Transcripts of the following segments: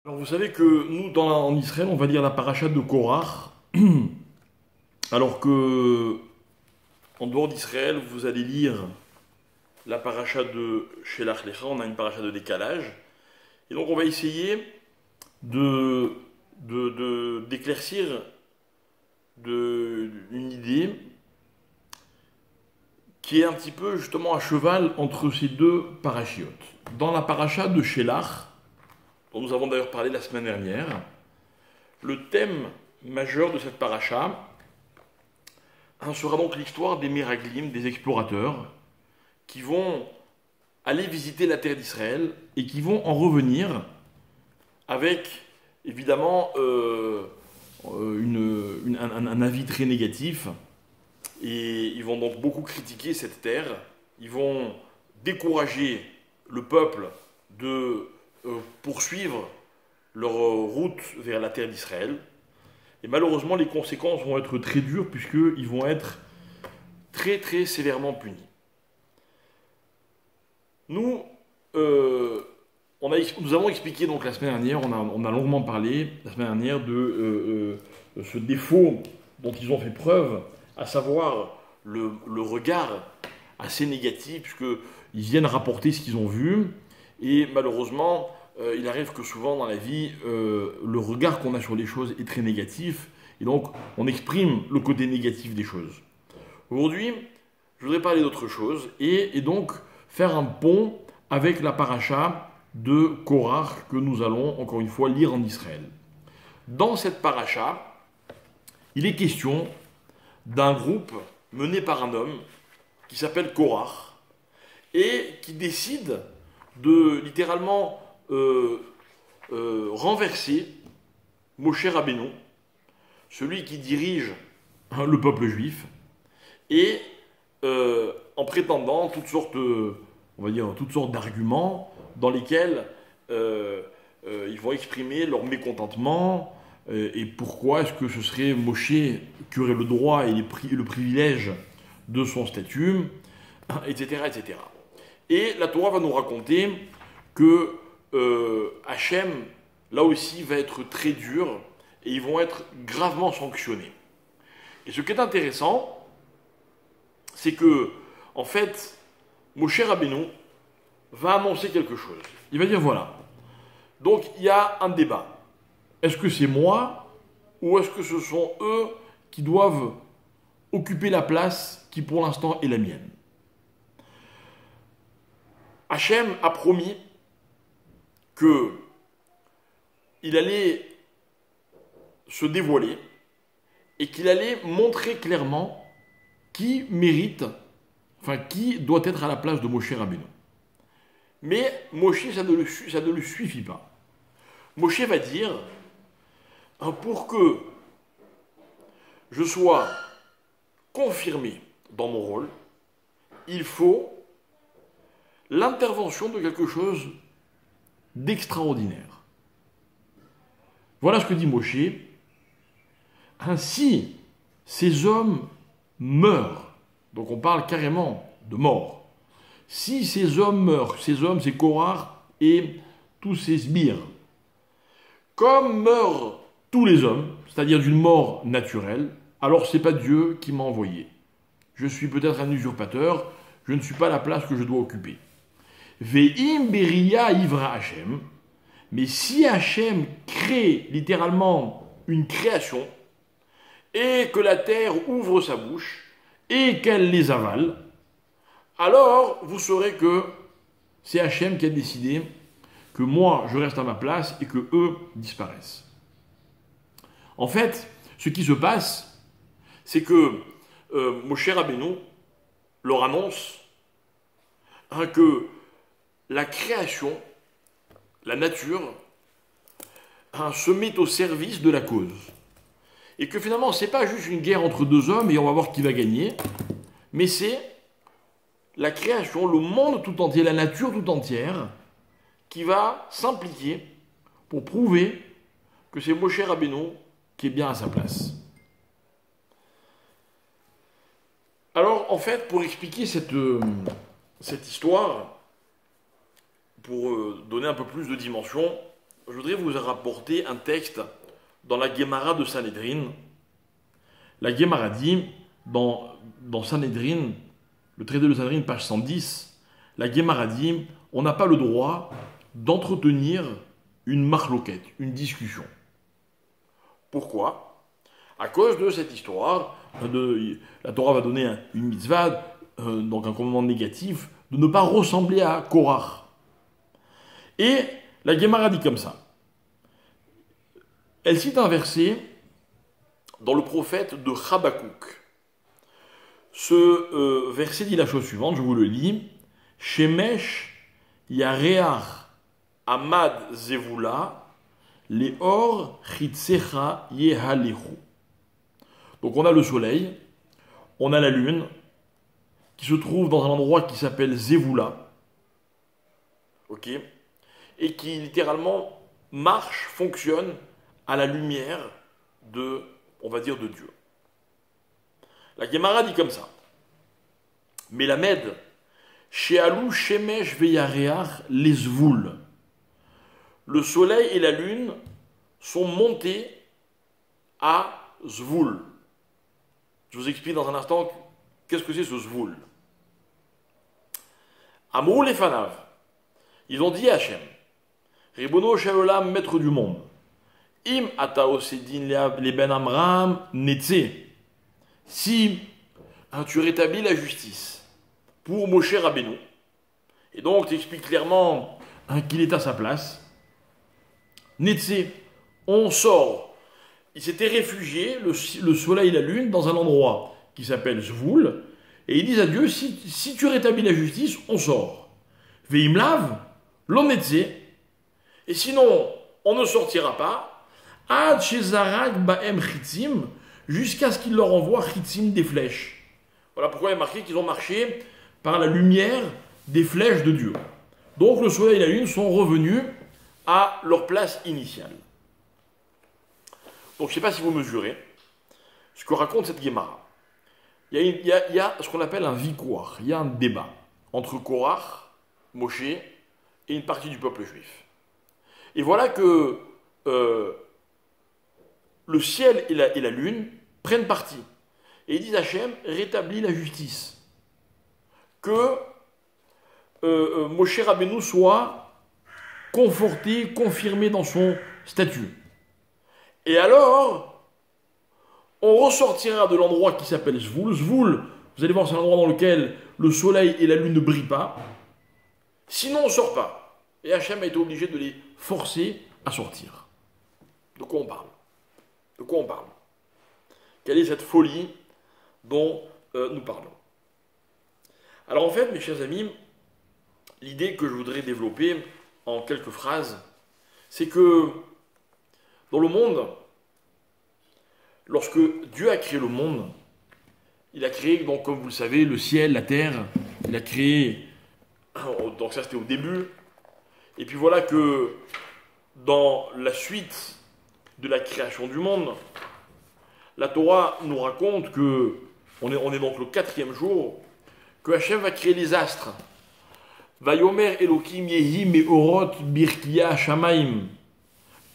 Alors vous savez que nous, en Israël, on va lire la paracha de Korach, alors que en dehors d'Israël, vous allez lire la paracha de Shelach Lecha, on a une paracha de décalage, et donc on va essayer de, d'éclaircir une idée qui est un petit peu justement à cheval entre ces deux parachiotes. Dans la paracha de Shelach, dont nous avons d'ailleurs parlé la semaine dernière, le thème majeur de cette paracha sera donc l'histoire des Méraglim, des explorateurs, qui vont aller visiter la terre d'Israël et qui vont en revenir avec évidemment un avis très négatif. Et ils vont donc beaucoup critiquer cette terre, ils vont décourager le peuple de poursuivre leur route vers la terre d'Israël. Et malheureusement, les conséquences vont être très dures puisqu'ils vont être très très sévèrement punis. Nous, nous avons expliqué donc la semaine dernière, on a longuement parlé la semaine dernière de ce défaut dont ils ont fait preuve, à savoir le regard assez négatif, puisqu'ils viennent rapporter ce qu'ils ont vu, et malheureusement, il arrive que souvent dans la vie, le regard qu'on a sur les choses est très négatif, et donc on exprime le côté négatif des choses. Aujourd'hui, je voudrais parler d'autre chose, et donc faire un pont avec la paracha de Korach que nous allons, encore une fois, lire en Israël. Dans cette paracha, il est question d'un groupe mené par un homme qui s'appelle Korach et qui décide de littéralement renverser Moshe Rabbeinu, celui qui dirige le peuple juif, et en prétendant toutes sortes, on va dire, toutes sortes d'arguments dans lesquels ils vont exprimer leur mécontentement et pourquoi est-ce que ce serait Moshe qui aurait le droit et le privilège de son statut, etc., etc. Et la Torah va nous raconter que Hachem, là aussi, va être très dur et ils vont être gravement sanctionnés. Et ce qui est intéressant, c'est que, en fait, Moshe Rabbeinu va annoncer quelque chose. Il va dire voilà. Donc il y a un débat. Est-ce que c'est moi ou est-ce que ce sont eux qui doivent occuper la place qui pour l'instant est la mienne? Hachem a promis que il allait se dévoiler et qu'il allait montrer clairement qui mérite, enfin qui doit être à la place de Moshe Rabbeinu. Mais Moshe, ça ne le suffit pas. Moshe va dire, pour que je sois confirmé dans mon rôle, il faut l'intervention de quelque chose d'extraordinaire. Voilà ce que dit Moshe. Ainsi, ces hommes meurent. Donc on parle carrément de mort. Si ces hommes meurent, ces hommes, c'est Korach et tous ces sbires, comme meurent tous les hommes, c'est-à-dire d'une mort naturelle, alors c'est pas Dieu qui m'a envoyé. Je suis peut-être un usurpateur, je ne suis pas la place que je dois occuper. Ve'im beria ivra Hachem, mais si Hachem crée littéralement une création, et que la terre ouvre sa bouche, et qu'elle les avale, alors vous saurez que c'est Hachem qui a décidé que moi je reste à ma place et que eux disparaissent. En fait, ce qui se passe, c'est que Moshe Rabbeinu leur annonce que la création, la nature, se met au service de la cause. Et que finalement, ce n'est pas juste une guerre entre deux hommes et on va voir qui va gagner, mais c'est la création, le monde tout entier, la nature tout entière, qui va s'impliquer pour prouver que c'est Moshe Rabbeinu qui est bien à sa place. Alors, en fait, pour expliquer cette histoire, pour donner un peu plus de dimension, je voudrais vous rapporter un texte dans la Guémara de Sanhedrin. La Guémara dit, dans Sanhedrin, le traité de Sanhedrin, page 110, la Guémara dit, on n'a pas le droit d'entretenir une marloquette, une discussion. Pourquoi? À cause de cette histoire, la Torah va donner une mitzvah, donc un commandement négatif, de ne pas ressembler à Korach. Et la Guémara dit comme ça. Elle cite un verset dans le prophète de Habakkuk. Ce verset dit la chose suivante, je vous le lis. Shemesh yareach amad zevula leor chitsecha yehalechu. Donc on a le soleil, on a la lune, qui se trouve dans un endroit qui s'appelle Zevula, ok, et qui littéralement marche, fonctionne à la lumière de, on va dire, de Dieu. La Guémara dit comme ça. Melamed, Shealou Shemesh Veyareach les Zvul. Le soleil et la lune sont montés à Zvul. Je vous explique dans un instant qu'est-ce que c'est ce Zvul. Amrou les Fanav, ils ont dit à Hachem, Ribono Shalolam, maître du monde, Im ata osedin les ben Amram netze, si tu rétablis la justice pour Moshe Rabbeinu, et donc tu expliques clairement qu'il est à sa place, netze, on sort. Il s'était réfugié, le soleil et la lune, dans un endroit qui s'appelle Zvul, et ils disent à Dieu, si tu rétablis la justice, on sort. Veimlav, l'onnetse, et sinon, on ne sortira pas, ad shezarak baem chitzim, jusqu'à ce qu'il leur envoie chitzim des flèches. Voilà pourquoi il est marqué qu'ils ont marché par la lumière des flèches de Dieu. Donc le soleil et la lune sont revenus à leur place initiale. Donc je ne sais pas si vous mesurez ce que raconte cette Guémara. Il y a ce qu'on appelle un vikouar, il y a un débat entre Korach, Moshe et une partie du peuple juif. Et voilà que le ciel et la lune prennent parti. Et ils disent à Hachem, rétablis la justice. Que Moshe Rabbeinu soit conforté, confirmé dans son statut. Et alors, on ressortira de l'endroit qui s'appelle Zvul. Zvul, vous allez voir, c'est un endroit dans lequel le soleil et la lune ne brillent pas. Sinon, on ne sort pas. Et Hachem a été obligé de les forcer à sortir. De quoi on parle? De quoi on parle? Quelle est cette folie dont nous parlons? Alors en fait, mes chers amis, l'idée que je voudrais développer en quelques phrases, c'est que dans le monde, lorsque Dieu a créé le monde, il a créé, donc, comme vous le savez, le ciel, la terre, il a créé, donc ça c'était au début, et puis voilà que dans la suite de la création du monde, la Torah nous raconte que, on est donc le 4e jour, que Hachem va créer les astres. Vayomer Elohim Yehi Meorot Birkia Shamaim.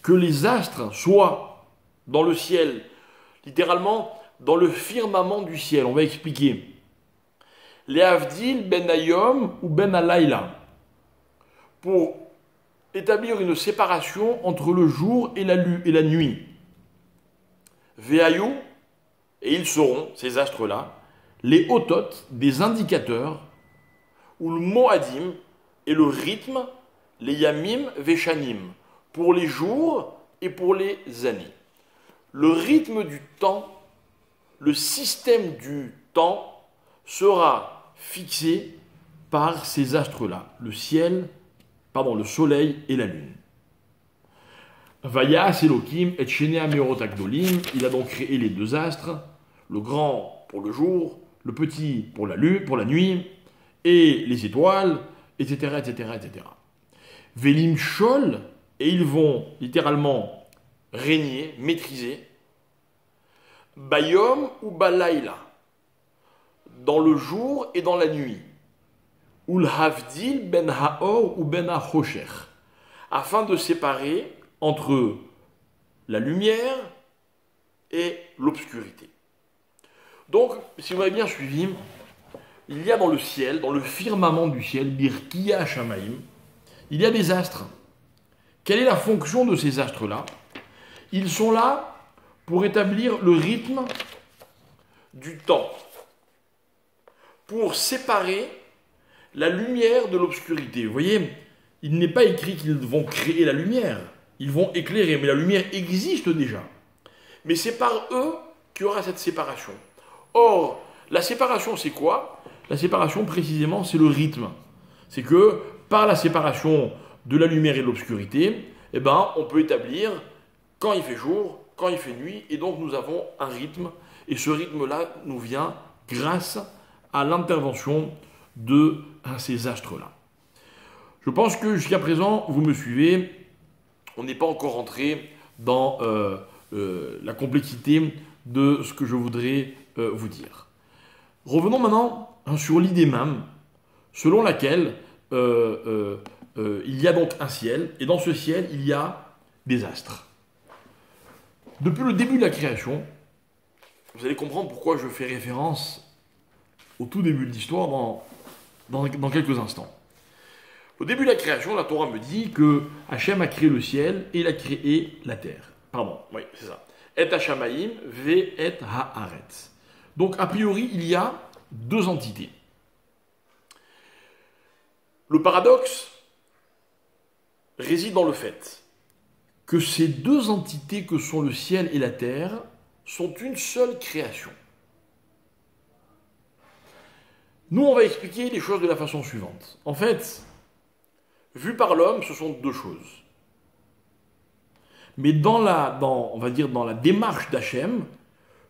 Que les astres soient dans le ciel, littéralement dans le firmament du ciel. On va expliquer. Les Avdil ben Ayom ou ben Alayla. Pour établir une séparation entre le jour et la nuit. Veayou, et ils seront, ces astres-là, les otot, des indicateurs, ou le moadim, et le rythme, les yamim veshanim, pour les jours et pour les années. Le rythme du temps, le système du temps sera fixé par ces astres-là, le soleil et la lune. Vayas Elohim et Shenea Meorot Agdolim, il a donc créé les deux astres, le grand pour le jour, le petit pour la nuit, et les étoiles, etc., etc., etc. Velim Shol, et ils vont littéralement régner, maîtriser, Bayom ou Balayla, dans le jour et dans la nuit, Ul Havdil ben Haor ou ben Hachosher, afin de séparer entre la lumière et l'obscurité. Donc, si vous m'avez bien suivi, il y a dans le ciel, dans le firmament du ciel, Birkia Shamaim, il y a des astres. Quelle est la fonction de ces astres-là? Ils sont là pour établir le rythme du temps, pour séparer la lumière de l'obscurité. Vous voyez, il n'est pas écrit qu'ils vont créer la lumière, ils vont éclairer, mais la lumière existe déjà. Mais c'est par eux qu'il y aura cette séparation. Or, la séparation, c'est quoi? La séparation, précisément, c'est le rythme. C'est que, par la séparation de la lumière et de l'obscurité, eh ben, on peut établir quand il fait jour, quand il fait nuit, et donc nous avons un rythme, et ce rythme-là nous vient grâce à l'intervention de ces astres-là. Je pense que jusqu'à présent, vous me suivez, on n'est pas encore entré dans la complexité de ce que je voudrais vous dire. Revenons maintenant sur l'idée même, selon laquelle il y a donc un ciel, et dans ce ciel, il y a des astres. Depuis le début de la création, vous allez comprendre pourquoi je fais référence au tout début de l'histoire dans quelques instants. Au début de la création, la Torah me dit que Hachem a créé le ciel et il a créé la terre. Pardon, oui, c'est ça. Et Hashamaim, ve et haaretz. Donc, a priori, il y a deux entités. Le paradoxe réside dans le fait que ces deux entités que sont le ciel et la terre sont une seule création. Nous, on va expliquer les choses de la façon suivante. En fait, vu par l'homme, ce sont deux choses. Mais on va dire dans la démarche d'Hachem,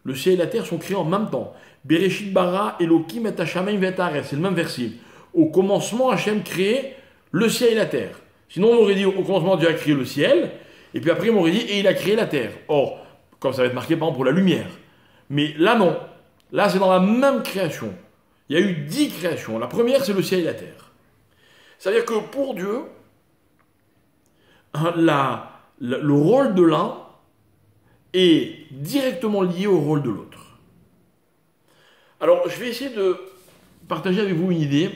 le ciel et la terre sont créés en même temps. Bereshit bara Elokim et Hashamaim ve haaretz, c'est le même verset. Au commencement, Hachem crée le ciel et la terre. Sinon, on aurait dit au commencement, Dieu a créé le ciel, et puis après, on aurait dit et il a créé la terre. Or, comme ça va être marqué par exemple pour la lumière. Mais là, non. Là, c'est dans la même création. Il y a eu 10 créations. La première, c'est le ciel et la terre. C'est-à-dire que pour Dieu, le rôle de l'un est directement lié au rôle de l'autre. Alors, je vais essayer de partager avec vous une idée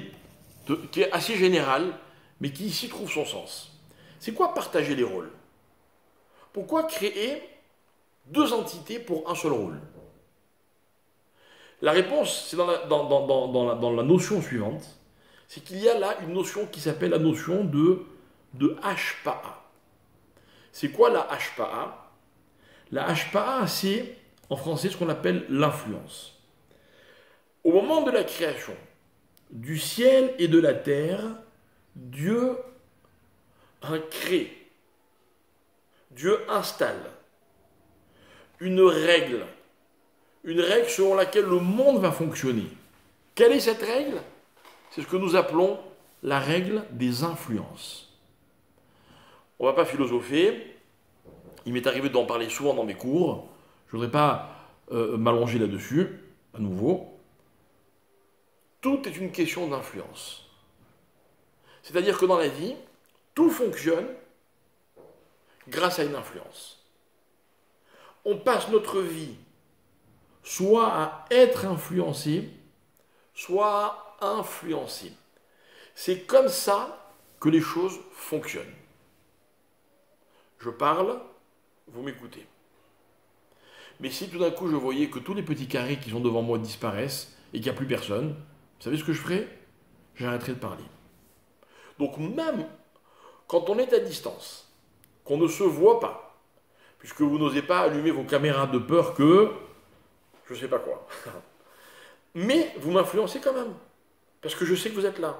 qui est assez générale, mais qui ici trouve son sens. C'est quoi partager les rôles? Pourquoi créer deux entités pour un seul rôle? La réponse, c'est dans la notion suivante, c'est qu'il y a là une notion qui s'appelle la notion de hashpa'a. C'est quoi la hashpa'a? La hashpa'a, c'est en français ce qu'on appelle l'influence. Au moment de la création du ciel et de la terre, Dieu crée, Dieu installe une règle selon laquelle le monde va fonctionner. Quelle est cette règle? C'est ce que nous appelons la règle des influences. On ne va pas philosopher, il m'est arrivé d'en parler souvent dans mes cours, je ne voudrais pas m'allonger là-dessus, à nouveau. Tout est une question d'influence. C'est-à-dire que dans la vie, tout fonctionne grâce à une influence. On passe notre vie soit à être influencé, soit à influencer. C'est comme ça que les choses fonctionnent. Je parle, vous m'écoutez. Mais si tout d'un coup je voyais que tous les petits carrés qui sont devant moi disparaissent et qu'il n'y a plus personne, vous savez ce que je ferais? J'arrêterais de parler. Donc même quand on est à distance, qu'on ne se voit pas, puisque vous n'osez pas allumer vos caméras de peur que... je ne sais pas quoi. Mais vous m'influencez quand même. Parce que je sais que vous êtes là.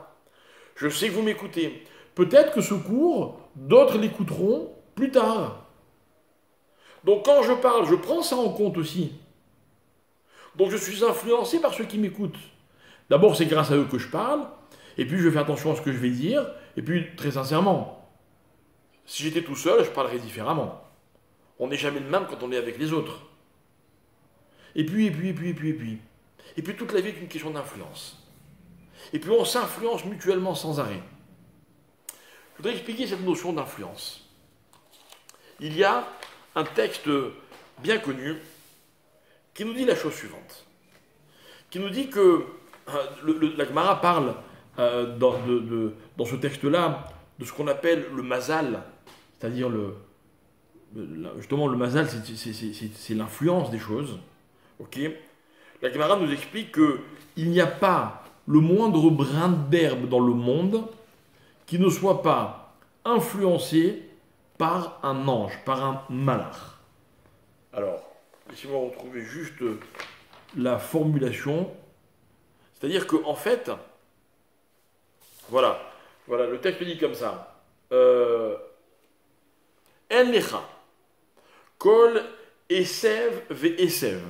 Je sais que vous m'écoutez. Peut-être que ce cours, d'autres l'écouteront plus tard. Donc quand je parle, je prends ça en compte aussi. Donc je suis influencé par ceux qui m'écoutent. D'abord, c'est grâce à eux que je parle. Et puis, je fais attention à ce que je vais dire. Et puis, très sincèrement, si j'étais tout seul, je parlerais différemment. On n'est jamais le même quand on est avec les autres. Et puis. Et puis toute la vie est une question d'influence. Et puis on s'influence mutuellement sans arrêt. Je voudrais expliquer cette notion d'influence. il y a un texte bien connu qui nous dit la chose suivante. Qui nous dit que la Gemara parle dans ce texte-là de ce qu'on appelle le mazal, c'est-à-dire justement le mazal, c'est l'influence des choses. Ok. La Gemara nous explique qu'il n'y a pas le moindre brin d'herbe dans le monde qui ne soit pas influencé par un ange, par un malach. Alors, laissez-moi retrouver juste la formulation. C'est-à-dire qu'en fait, voilà, le texte dit comme ça. En lecha, kol esev ve esev,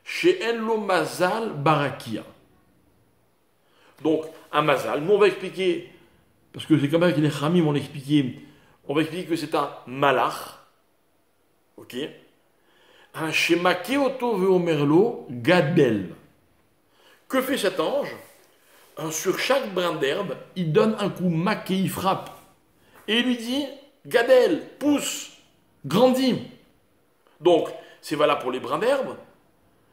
she'en lo mazal barakia. Donc, un mazal, nous on va expliquer, parce que c'est comme ça que les Khamim vont l'expliquer, on va expliquer que c'est un malach, ok, un shema keoto veomerlo gadel. Que fait cet ange? Sur chaque brin d'herbe, il donne un coup maqué, il frappe. Et il lui dit, gadel, pousse, grandis. Donc, c'est valable pour les brins d'herbe,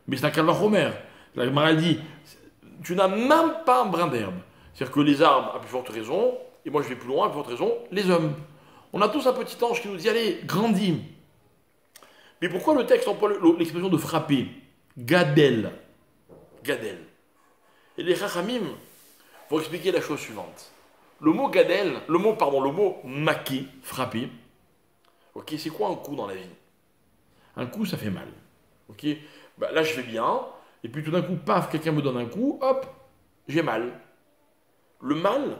mais c'est un calvachomer. La Gemara dit, tu n'as même pas un brin d'herbe. C'est-à-dire que les arbres, à plus forte raison, et moi je vais plus loin, à plus forte raison, les hommes. On a tous un petit ange qui nous dit, allez, grandis. Mais pourquoi le texte emploie l'expression de frapper? Gadel. Gadel. Et les Chachamim vont expliquer la chose suivante. Le mot gadel, le mot maquer, frapper, ok, c'est quoi un coup dans la vie? Un coup, ça fait mal. Ok, bah, là je vais bien, et puis tout d'un coup, paf, quelqu'un me donne un coup, hop, j'ai mal. Le mal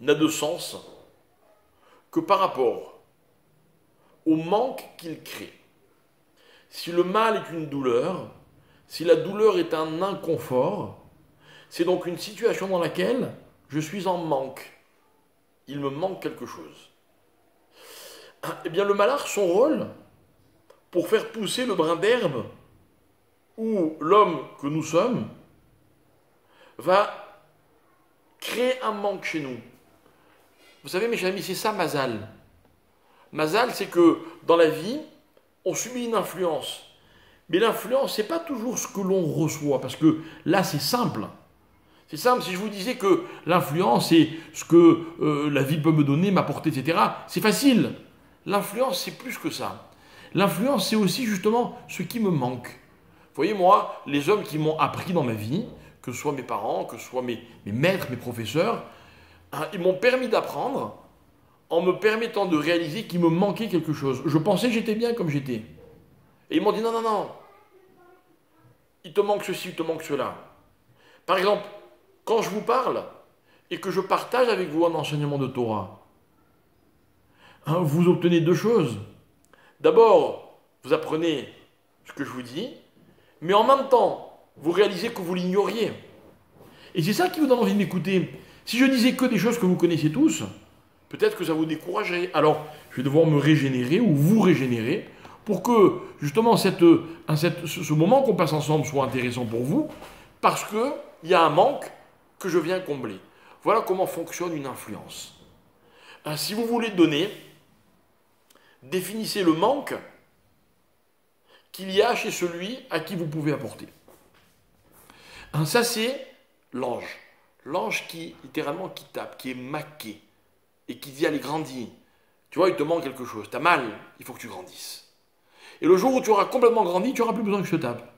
n'a de sens que par rapport au manque qu'il crée. Si le mal est une douleur, si la douleur est un inconfort, c'est donc une situation dans laquelle je suis en manque. Il me manque quelque chose. Eh bien, le malach, son rôle, pour faire pousser le brin d'herbe, où l'homme que nous sommes, va créer un manque chez nous. Vous savez, mes chers amis, c'est ça, mazal. Mazal, c'est que dans la vie, on subit une influence. Mais l'influence, c'est pas toujours ce que l'on reçoit, parce que là, c'est simple. C'est simple, si je vous disais que l'influence, c'est ce que la vie peut me donner, m'apporter, etc., c'est facile. L'influence, c'est plus que ça. L'influence, c'est aussi justement ce qui me manque. Vous voyez, moi, les hommes qui m'ont appris dans ma vie, que ce soit mes parents, que ce soit mes maîtres, mes professeurs, hein, ils m'ont permis d'apprendre en me permettant de réaliser qu'il me manquait quelque chose. Je pensais que j'étais bien comme j'étais. Et ils m'ont dit, non, non, non, il te manque ceci, il te manque cela. Par exemple, quand je vous parle et que je partage avec vous un enseignement de Torah, hein, vous obtenez deux choses. D'abord, vous apprenez ce que je vous dis, mais en même temps, vous réalisez que vous l'ignoriez. Et c'est ça qui vous donne envie de m'écouter. Si je disais que des choses que vous connaissez tous, peut-être que ça vous découragerait. Alors, je vais devoir me régénérer ou vous régénérer pour que, justement, ce moment qu'on passe ensemble soit intéressant pour vous, parce qu'il y a un manque que je viens combler. Voilà comment fonctionne une influence. Si vous voulez donner, définissez le manque qu'il y a chez celui à qui vous pouvez apporter. Ça, c'est l'ange. L'ange qui, littéralement, qui tape, qui est maqué, et qui dit, allez, grandis. Tu vois, il te manque quelque chose. Tu as mal, il faut que tu grandisses. Et le jour où tu auras complètement grandi, tu n'auras plus besoin que je te tape.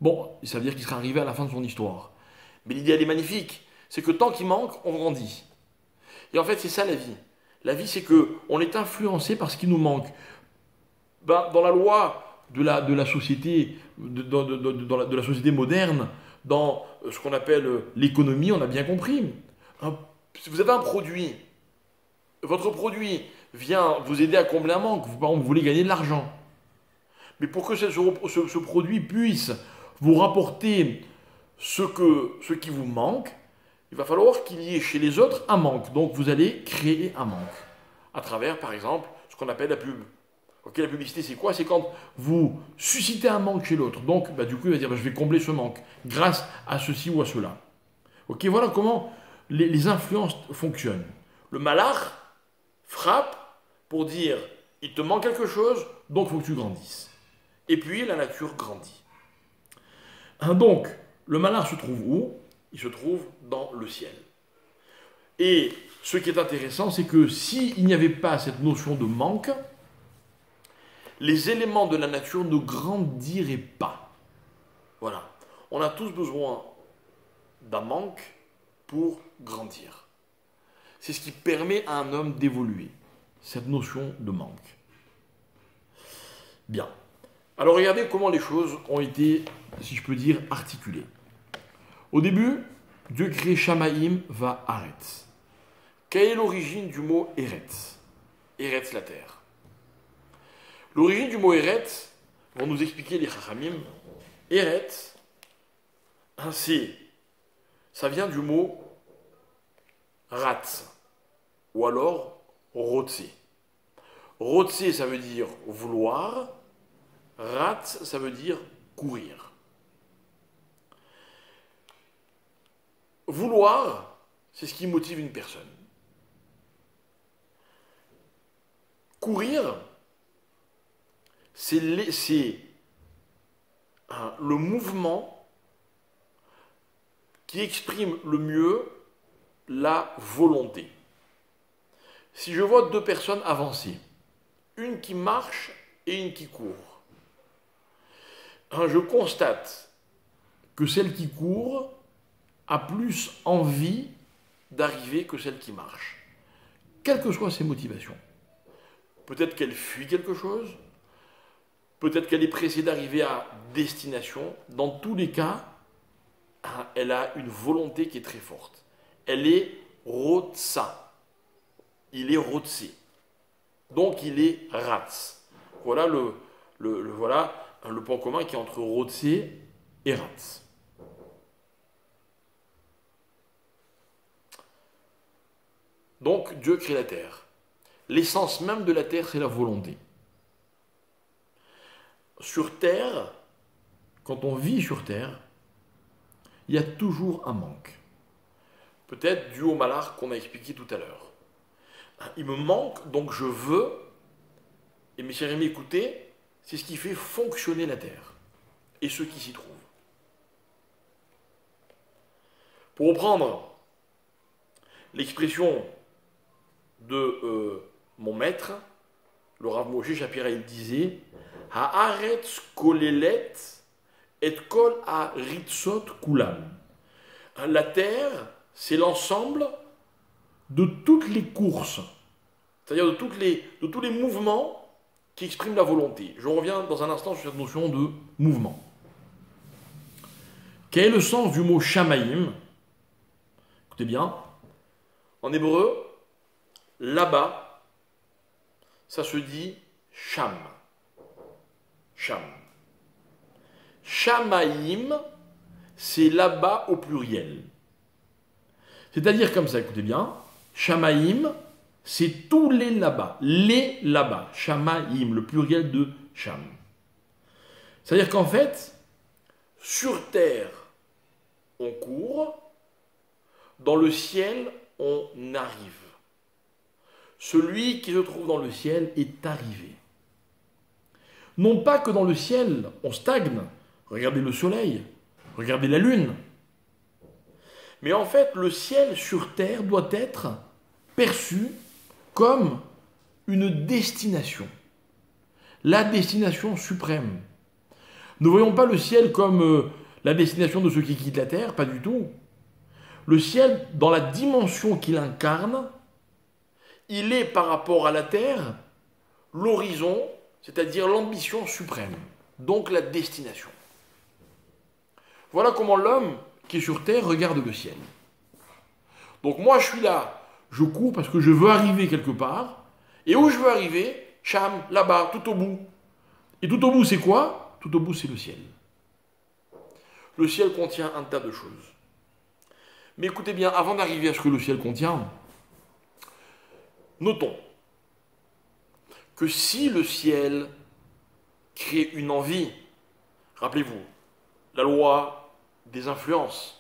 Bon, ça veut dire qu'il sera arrivé à la fin de son histoire. Mais l'idée, elle est magnifique. C'est que tant qu'il manque, on grandit. Et en fait, c'est ça la vie. La vie, c'est qu'on est influencé par ce qui nous manque. Dans la loi de la société, de la société moderne, dans ce qu'on appelle l'économie, on a bien compris. Si vous avez un produit, votre produit vient vous aider à combler un manque. Par exemple, vous voulez gagner de l'argent. Mais pour que ce produit puisse vous rapporter ce qui vous manque, il va falloir qu'il y ait chez les autres un manque. Donc vous allez créer un manque. À travers, par exemple, ce qu'on appelle la pub. Okay, la publicité, c'est quoi? C'est quand vous suscitez un manque chez l'autre. Donc, du coup, il va dire, je vais combler ce manque grâce à ceci ou à cela. Ok, voilà comment les influences fonctionnent. Le malach frappe pour dire, Il te manque quelque chose, donc il faut que tu grandisses. Et puis la nature grandit. Donc, le malheur se trouve où? Il se trouve dans le ciel. Et ce qui est intéressant, c'est que s'il n'y avait pas cette notion de manque, les éléments de la nature ne grandiraient pas. Voilà. On a tous besoin d'un manque pour grandir. C'est ce qui permet à un homme d'évoluer, cette notion de manque. Bien. Alors regardez comment les choses ont été, si je peux dire, articulées. Au début, Dieu crée Shamaïm va Aretz. Quelle est l'origine du mot Eretz? Eretz, la terre. L'origine du mot Eretz, vont nous expliquer les Chachamim. Eretz, ça vient du mot Ratz, ou alors Rotse. Rotse, ça veut dire vouloir. Ratz, ça veut dire courir. Vouloir, c'est ce qui motive une personne. Courir, c'est le mouvement qui exprime le mieux la volonté. Si je vois deux personnes avancer, une qui marche et une qui court, je constate que celle qui court a plus envie d'arriver que celle qui marche, quelles que soient ses motivations. Peut-être qu'elle fuit quelque chose, peut-être qu'elle est pressée d'arriver à destination. Dans tous les cas, elle a une volonté qui est très forte. Elle est rotsa. Il est rotsé. Donc il est ratz. Voilà le point commun qui est entre rotsé et ratz. Donc Dieu crée la terre. L'essence même de la terre, c'est la volonté. Sur terre, quand on vit sur terre, il y a toujours un manque. Peut-être dû au malheur qu'on a expliqué tout à l'heure. Il me manque, donc je veux, et mes chers amis, écoutez, c'est ce qui fait fonctionner la terre et ceux qui s'y trouvent. Pour reprendre l'expression de mon maître, le Rav Moshe Shapira, il disait Haaretz kolelet et kol haritzot kulam. La terre, c'est l'ensemble de toutes les courses, c'est-à-dire de tous les mouvements qui expriment la volonté. Je reviens dans un instant sur cette notion de mouvement. Quel est le sens du mot Shamaïm? Écoutez bien, en hébreu, là-bas, ça se dit Sham. Sham. Shamaïm, c'est là-bas au pluriel. C'est-à-dire comme ça, écoutez bien, Shamaïm, c'est tous les là-bas. Les là-bas. Shamaïm, le pluriel de Sham. C'est-à-dire qu'en fait, sur terre, on court, dans le ciel, on arrive. Celui qui se trouve dans le ciel est arrivé. Non pas que dans le ciel, on stagne. Regardez le soleil, regardez la lune. Mais en fait, le ciel sur terre doit être perçu comme une destination. La destination suprême. Ne voyons pas le ciel comme la destination de ceux qui quittent la terre, pas du tout. Le ciel, dans la dimension qu'il incarne, il est par rapport à la terre l'horizon, c'est-à-dire l'ambition suprême, donc la destination. Voilà comment l'homme qui est sur terre regarde le ciel. Donc moi je suis là, je cours parce que je veux arriver quelque part, et où je veux arriver, Cham, là-bas, tout au bout. Et tout au bout c'est quoi? Tout au bout c'est le ciel. Le ciel contient un tas de choses. Mais écoutez bien, avant d'arriver à ce que le ciel contient, notons que si le ciel crée une envie, rappelez-vous, la loi des influences,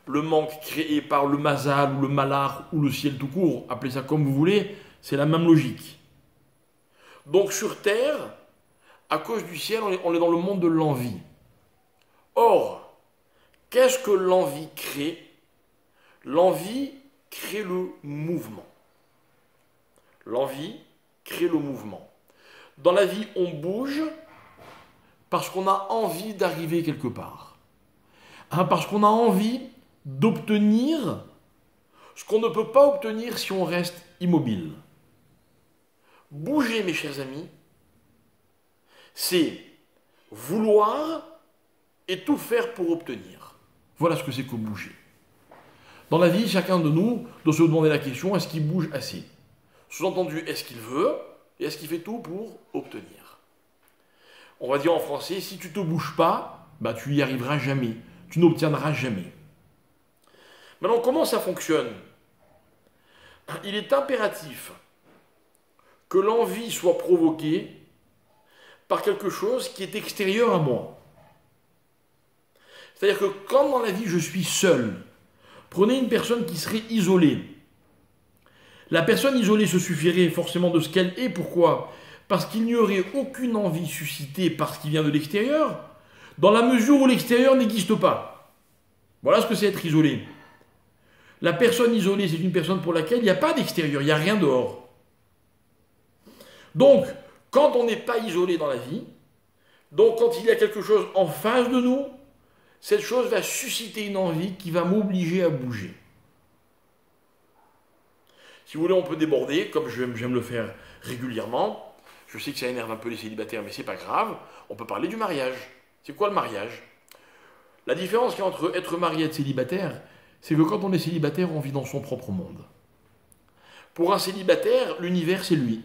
le manque créé par le mazal ou le malar ou le ciel tout court, appelez ça comme vous voulez, c'est la même logique. Donc sur Terre, à cause du ciel, on est dans le monde de l'envie. Or, qu'est-ce que l'envie crée? L'envie crée le mouvement. L'envie crée le mouvement. Dans la vie, on bouge parce qu'on a envie d'arriver quelque part. Parce qu'on a envie d'obtenir ce qu'on ne peut pas obtenir si on reste immobile. Bouger, mes chers amis, c'est vouloir et tout faire pour obtenir. Voilà ce que c'est que bouger. Dans la vie, chacun de nous doit se demander la question, est-ce qu'il bouge assez? Sous-entendu, est-ce qu'il veut et est-ce qu'il fait tout pour obtenir? On va dire en français, si tu ne te bouges pas, tu n'y arriveras jamais. Tu n'obtiendras jamais. Maintenant, comment ça fonctionne? Il est impératif que l'envie soit provoquée par quelque chose qui est extérieur à moi. C'est-à-dire que quand dans la vie je suis seul, prenez une personne qui serait isolée. La personne isolée se suffirait forcément de ce qu'elle est. Pourquoi? Parce qu'il n'y aurait aucune envie suscitée par ce qui vient de l'extérieur, dans la mesure où l'extérieur n'existe pas. Voilà ce que c'est être isolé. La personne isolée, c'est une personne pour laquelle il n'y a pas d'extérieur, il n'y a rien dehors. Donc, quand on n'est pas isolé dans la vie, donc quand il y a quelque chose en face de nous, cette chose va susciter une envie qui va m'obliger à bouger. Si vous voulez, on peut déborder, comme j'aime le faire régulièrement. Je sais que ça énerve un peu les célibataires, mais c'est pas grave. On peut parler du mariage. C'est quoi le mariage? La différence qu'il y a entre être marié et être célibataire, c'est que quand on est célibataire, on vit dans son propre monde. Pour un célibataire, l'univers, c'est lui.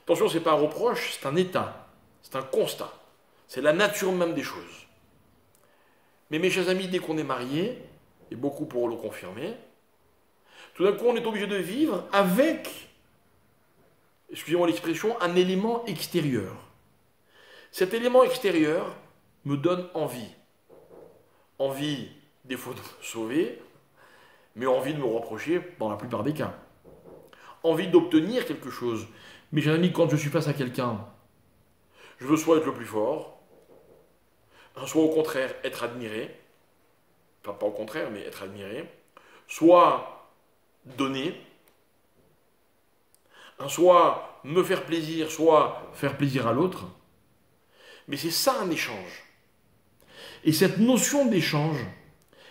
Attention, ce n'est pas un reproche, c'est un état, c'est un constat. C'est la nature même des choses. Mais mes chers amis, dès qu'on est marié, et beaucoup pourront le confirmer, tout d'un coup, on est obligé de vivre avec, excusez-moi l'expression, un élément extérieur. Cet élément extérieur me donne envie. Envie, des fois, de me sauver, mais envie de me reprocher dans la plupart des cas. Envie d'obtenir quelque chose. Mais chers amis, quand je suis face à quelqu'un, je veux soit être le plus fort, soit au contraire être admiré, enfin pas au contraire, mais être admiré, soit donner, soit me faire plaisir, soit faire plaisir à l'autre. Mais c'est ça un échange. Et cette notion d'échange,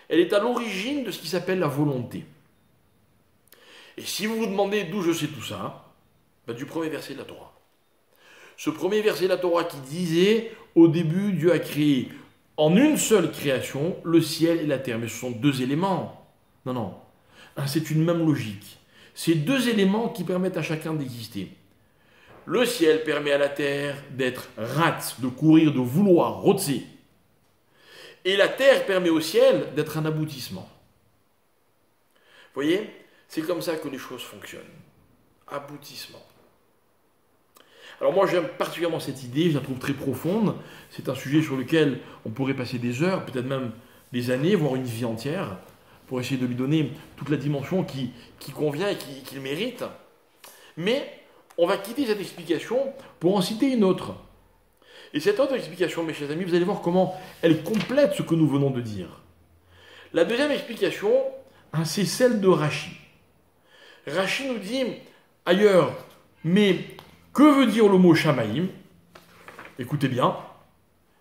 elle est à l'origine de ce qui s'appelle la volonté. Et si vous vous demandez d'où je sais tout ça, du premier verset de la Torah. Ce premier verset de la Torah qui disait, au début, Dieu a créé en une seule création le ciel et la terre. Mais ce sont deux éléments. Non, non. C'est une même logique. C'est deux éléments qui permettent à chacun d'exister. Le ciel permet à la terre d'être rat, de courir, de vouloir, rotser. Et la terre permet au ciel d'être un aboutissement. Vous voyez, c'est comme ça que les choses fonctionnent. Aboutissement. Alors moi j'aime particulièrement cette idée, je la trouve très profonde. C'est un sujet sur lequel on pourrait passer des heures, peut-être même des années, voire une vie entière, pour essayer de lui donner toute la dimension qui convient et qu'il mérite. Mais on va quitter cette explication pour en citer une autre. Et cette autre explication, mes chers amis, vous allez voir comment elle complète ce que nous venons de dire. La deuxième explication, c'est celle de Rashi. Rashi nous dit ailleurs, mais que veut dire le mot Shamaïm? Écoutez bien.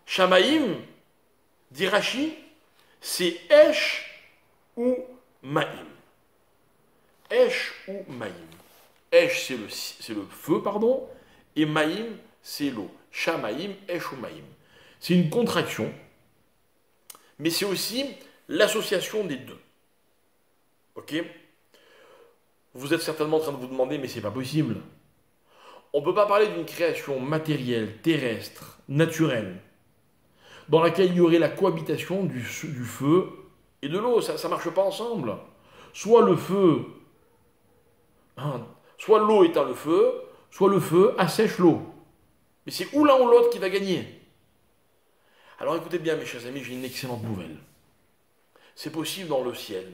Shamaïm, dit Rashi, c'est Esh ou Maïm. Esh ou Maïm. Esh, c'est le feu, pardon, et Maïm, c'est l'eau. Shamaïm, Esh ou Maïm. C'est une contraction, mais c'est aussi l'association des deux. Ok? Vous êtes certainement en train de vous demander, mais c'est pas possible. On ne peut pas parler d'une création matérielle, terrestre, naturelle, dans laquelle il y aurait la cohabitation du feu et de l'eau. Ça ne marche pas ensemble. Soit le feu, soit l'eau éteint le feu, soit le feu assèche l'eau. Mais c'est ou l'un ou l'autre qui va gagner. Alors écoutez bien, mes chers amis, j'ai une excellente nouvelle. C'est possible dans le ciel.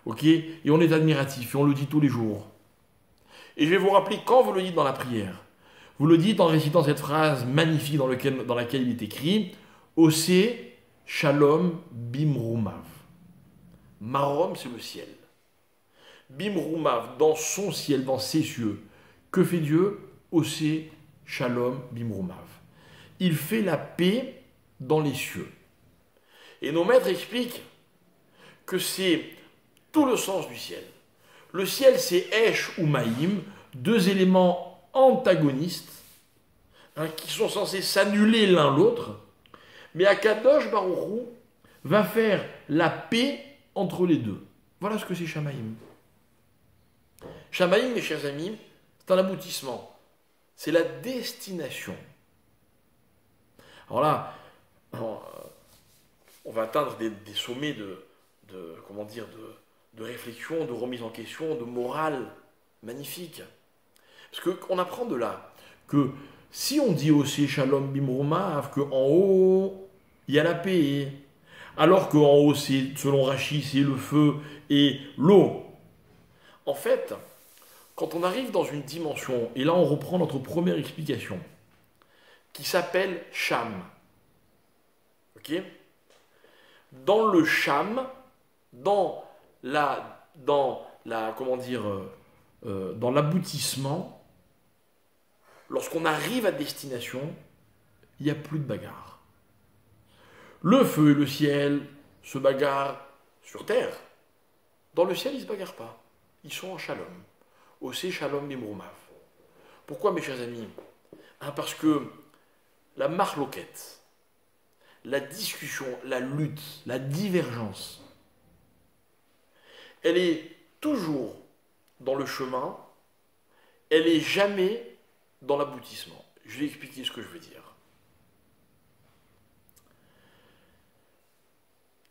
Ok? Et on est admiratif, et on le dit tous les jours. Et je vais vous rappeler quand vous le dites dans la prière. Vous le dites en récitant cette phrase magnifique dans laquelle il est écrit « Osé Shalom Bimrumav ». Marom, c'est le ciel. Bimrumav, dans son ciel, dans ses cieux. Que fait Dieu? Osé Shalom Bimrumav. Il fait la paix dans les cieux. Et nos maîtres expliquent que c'est tout le sens du ciel. Le ciel, c'est Esh ou Maïm, deux éléments antagonistes qui sont censés s'annuler l'un l'autre, mais Akadosh Baruch Hu va faire la paix entre les deux. Voilà ce que c'est Shamaïm. Shamaïm, mes chers amis, c'est un aboutissement. C'est la destination. Alors là, on va atteindre des sommets de réflexion, de remise en question, de morale magnifique. Parce qu'on apprend de là que si on dit aussi Shalom Bimrumav, qu'en haut, il y a la paix, alors qu'en haut, selon Rashi, c'est le feu et l'eau. En fait, quand on arrive dans une dimension, et là on reprend notre première explication, qui s'appelle Sham. Ok? Dans le Sham, dans l'aboutissement, lorsqu'on arrive à destination, il n'y a plus de bagarre. Le feu et le ciel se bagarrent sur terre. Dans le ciel, ils ne se bagarrent pas. Ils sont en shalom. Osé shalom bimrumav. Pourquoi, mes chers amis? Parce que la marloquette, la discussion, la lutte, la divergence, elle est toujours dans le chemin, elle n'est jamais dans l'aboutissement. Je vais expliquer ce que je veux dire.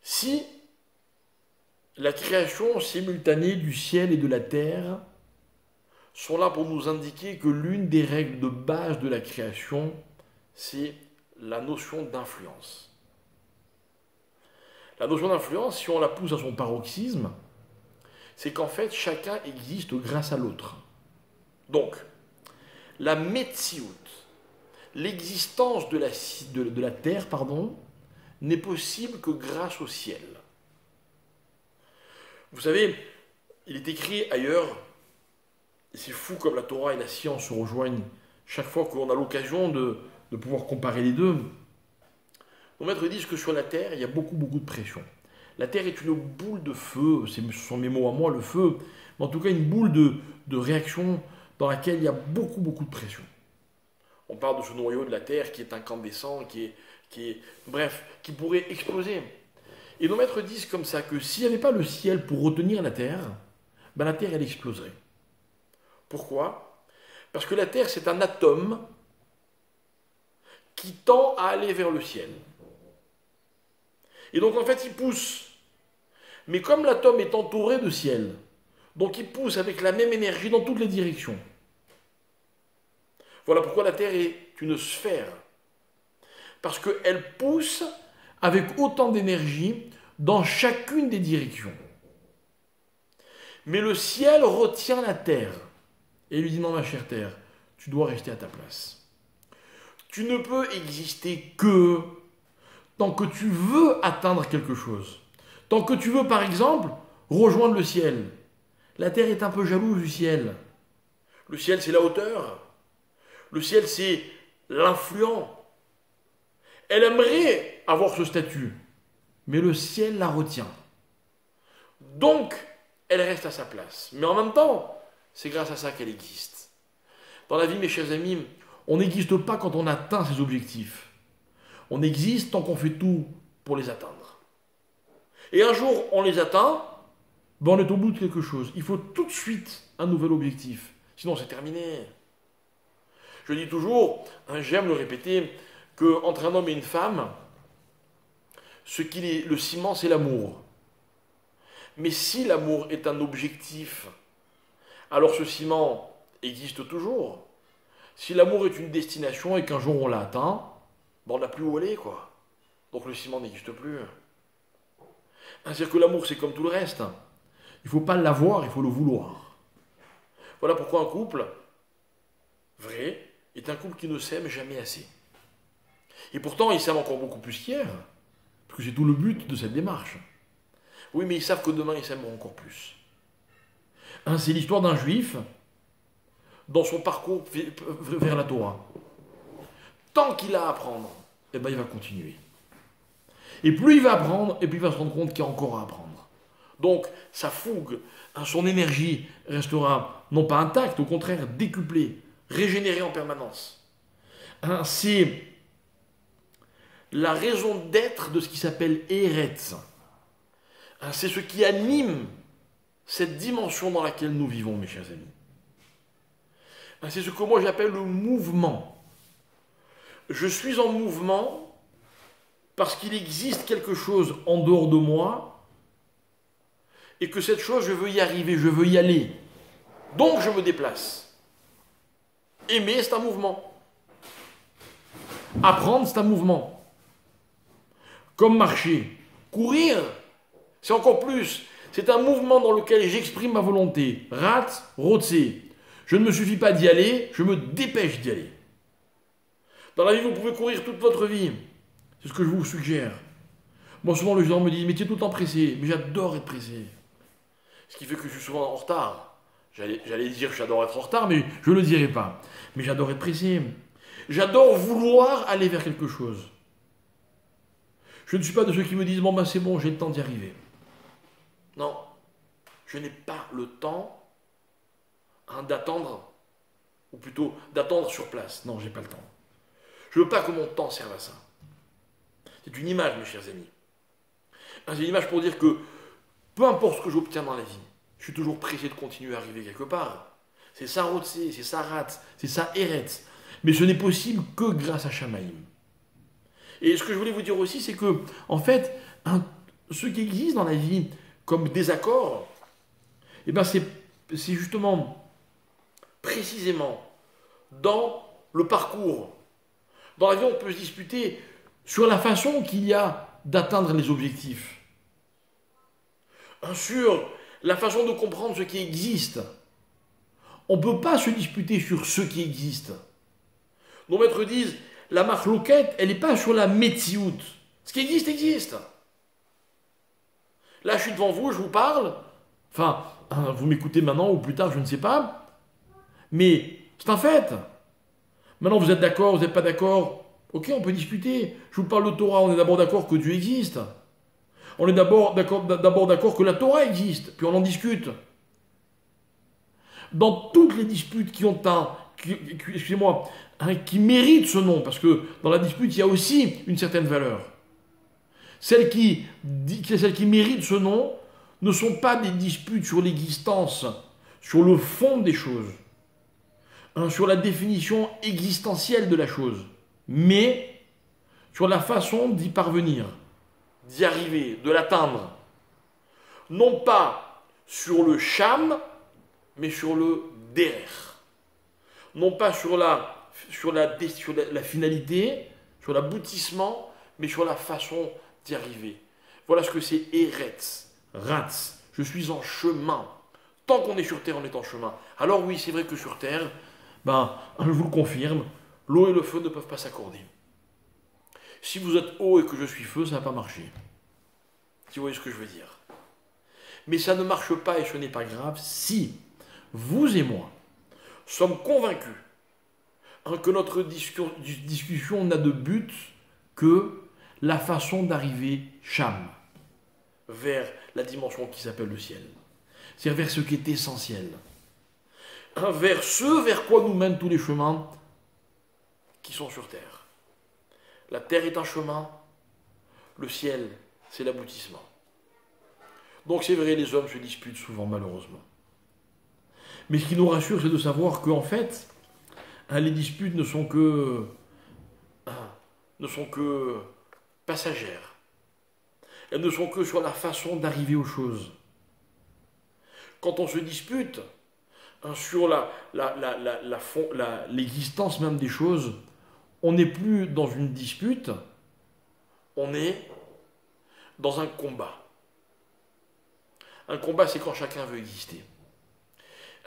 Si la création simultanée du ciel et de la terre sont là pour nous indiquer que l'une des règles de base de la création, c'est la notion d'influence. La notion d'influence, si on la pousse à son paroxysme, c'est qu'en fait, chacun existe grâce à l'autre. Donc, la Metsiout, l'existence de la terre, n'est possible que grâce au ciel. Vous savez, il est écrit ailleurs, et c'est fou comme la Torah et la science se rejoignent chaque fois qu'on a l'occasion de pouvoir comparer les deux. Nos maîtres disent que sur la terre, il y a beaucoup de pression. La terre est une boule de feu, ce sont mes mots à moi, le feu, mais en tout cas une boule de réaction dans laquelle il y a beaucoup de pression. On parle de ce noyau de la terre qui est incandescent, qui pourrait exploser. Et nos maîtres disent comme ça que s'il n'y avait pas le ciel pour retenir la terre, la terre elle exploserait. Pourquoi? Parce que la terre c'est un atome qui tend à aller vers le ciel. Et donc en fait il pousse. Mais comme l'atome est entouré de ciel, donc il pousse avec la même énergie dans toutes les directions. Voilà pourquoi la Terre est une sphère. Parce qu'elle pousse avec autant d'énergie dans chacune des directions. Mais le ciel retient la Terre. Et lui dit, non ma chère Terre, tu dois rester à ta place. Tu ne peux exister que tant que tu veux atteindre quelque chose. Tant que tu veux, par exemple, rejoindre le ciel. La Terre est un peu jalouse du ciel. Le ciel, c'est la hauteur. Le ciel, c'est l'influent. Elle aimerait avoir ce statut, mais le ciel la retient. Donc, elle reste à sa place. Mais en même temps, c'est grâce à ça qu'elle existe. Dans la vie, mes chers amis, on n'existe pas quand on atteint ses objectifs. On existe tant qu'on fait tout pour les atteindre. Et un jour, on les atteint, on est au bout de quelque chose. Il faut tout de suite un nouvel objectif. Sinon, c'est terminé. Je dis toujours, j'aime le répéter, qu'entre un homme et une femme, le ciment, c'est l'amour. Mais si l'amour est un objectif, alors ce ciment existe toujours. Si l'amour est une destination et qu'un jour on l'a atteint, on n'a plus où aller, quoi. Donc le ciment n'existe plus. C'est-à-dire que l'amour, c'est comme tout le reste. Il ne faut pas l'avoir, il faut le vouloir. Voilà pourquoi un couple vrai est un couple qui ne s'aime jamais assez. Et pourtant, ils s'aiment encore beaucoup plus qu'hier, parce que c'est tout le but de cette démarche. Oui, mais ils savent que demain, ils s'aimeront encore plus. Hein, c'est l'histoire d'un juif dans son parcours vers la Torah. Tant qu'il a à apprendre, eh ben, il va continuer. Et plus il va apprendre, et plus il va se rendre compte qu'il y a encore à apprendre. Donc, sa fougue, son énergie restera non pas intacte, au contraire décuplée, régénérée en permanence. Hein, c'est la raison d'être de ce qui s'appelle Eretz. Hein, c'est ce qui anime cette dimension dans laquelle nous vivons, mes chers amis. Hein, c'est ce que moi j'appelle le mouvement. Je suis en mouvement parce qu'il existe quelque chose en dehors de moi et que cette chose, je veux y arriver, je veux y aller. Donc je me déplace. Aimer, c'est un mouvement. Apprendre, c'est un mouvement. Comme marcher. Courir, c'est encore plus. C'est un mouvement dans lequel j'exprime ma volonté. Rat, rotse. Je ne me suffis pas d'y aller, je me dépêche d'y aller. Dans la vie, vous pouvez courir toute votre vie. C'est ce que je vous suggère. Moi, souvent, les gens me disent, mais tu es tout le temps pressé. Mais j'adore être pressé. Ce qui fait que je suis souvent en retard. J'allais dire que j'adore être en retard, mais je ne le dirai pas. Mais j'adore être pressé. J'adore vouloir aller vers quelque chose. Je ne suis pas de ceux qui me disent, bon, ben c'est bon, j'ai le temps d'y arriver. Non. Je n'ai pas le temps d'attendre, ou plutôt d'attendre sur place. Non, j'ai pas le temps. Je ne veux pas que mon temps serve à ça. C'est une image, mes chers amis. C'est une image pour dire que peu importe ce que j'obtiens dans la vie, je suis toujours pressé de continuer à arriver quelque part. C'est ça Rotse, c'est ça Rat, c'est ça Eretz. Mais ce n'est possible que grâce à Shamaïm. Et ce que je voulais vous dire aussi, c'est que, en fait, ce qui existe dans la vie comme désaccord, eh ben c'est justement, précisément, dans le parcours. Dans la vie, on peut se disputer sur la façon qu'il y a d'atteindre les objectifs. Sur la façon de comprendre ce qui existe. On ne peut pas se disputer sur ce qui existe. Nos maîtres disent, la machloquette, elle n'est pas sur la metsiout. Ce qui existe, existe. Là, je suis devant vous, je vous parle. Enfin, vous m'écoutez maintenant ou plus tard, je ne sais pas. Mais c'est un fait. Maintenant, vous êtes d'accord, vous n'êtes pas d'accord. Ok, on peut discuter. Je vous parle de Torah, on est d'abord d'accord que Dieu existe. On est d'abord d'accord que la Torah existe, puis on en discute. Dans toutes les disputes qui méritent ce nom, parce que dans la dispute, il y a aussi une certaine valeur. Celles qui méritent ce nom ne sont pas des disputes sur l'existence, sur le fond des choses, sur la définition existentielle de la chose, mais sur la façon d'y parvenir, d'y arriver, de l'atteindre. Non pas sur le sham, mais sur le derer. Non pas sur la finalité, sur l'aboutissement, mais sur la façon d'y arriver. Voilà ce que c'est Eretz, Ratz. Je suis en chemin. Tant qu'on est sur Terre, on est en chemin. Alors oui, c'est vrai que sur Terre, je vous le confirme, l'eau et le feu ne peuvent pas s'accorder. Si vous êtes eau et que je suis feu, ça ne va pas marcher. Si vous voyez ce que je veux dire. Mais ça ne marche pas et ce n'est pas grave si vous et moi sommes convaincus que notre discussion n'a de but que la façon d'arriver Sham, vers la dimension qui s'appelle le ciel. C'est-à-dire vers ce qui est essentiel. Vers ce vers quoi nous mènent tous les chemins qui sont sur terre. La terre est un chemin, le ciel, c'est l'aboutissement. Donc c'est vrai, les hommes se disputent souvent, malheureusement. Mais ce qui nous rassure, c'est de savoir qu'en fait, les disputes ne sont que passagères. Elles ne sont que sur la façon d'arriver aux choses. Quand on se dispute sur l'existence même des choses, on n'est plus dans une dispute, on est dans un combat. Un combat, c'est quand chacun veut exister.